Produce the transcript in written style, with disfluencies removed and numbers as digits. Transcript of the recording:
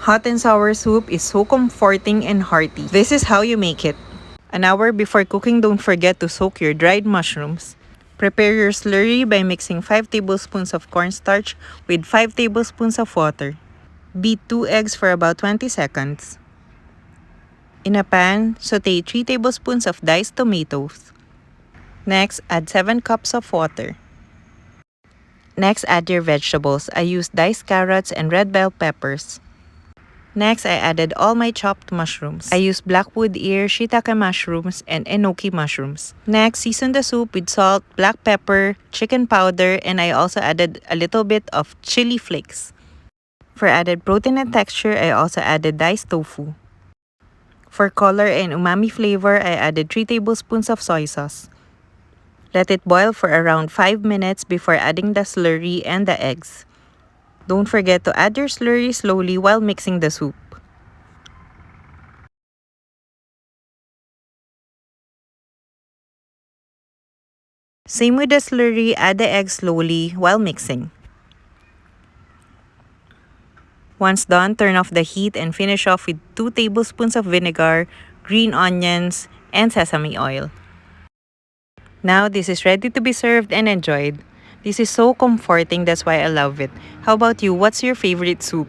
Hot and sour soup is so comforting and hearty. This is how you make it. An hour before cooking, don't forget to soak your dried mushrooms. Prepare your slurry by mixing 5 tablespoons of cornstarch with 5 tablespoons of water. Beat 2 eggs for about 20 seconds. In a pan, saute 3 tablespoons of diced tomatoes. Next, add 7 cups of water. Next, add your vegetables. I used diced carrots and red bell peppers. Next, I added all my chopped mushrooms. I used blackwood ear, shiitake mushrooms, and enoki mushrooms. Next, season the soup with salt, black pepper, chicken powder, and I also added a little bit of chili flakes. For added protein and texture, I also added diced tofu. For color and umami flavor, I added 3 tablespoons of soy sauce. Let it boil for around 5 minutes before adding the slurry and the eggs. Don't forget to add your slurry slowly while mixing the soup. Same with the slurry, add the eggs slowly while mixing. Once done, turn off the heat and finish off with 2 tablespoons of vinegar, green onions, and sesame oil. Now this is ready to be served and enjoyed. This is so comforting, that's why I love it. How about you? What's your favorite soup?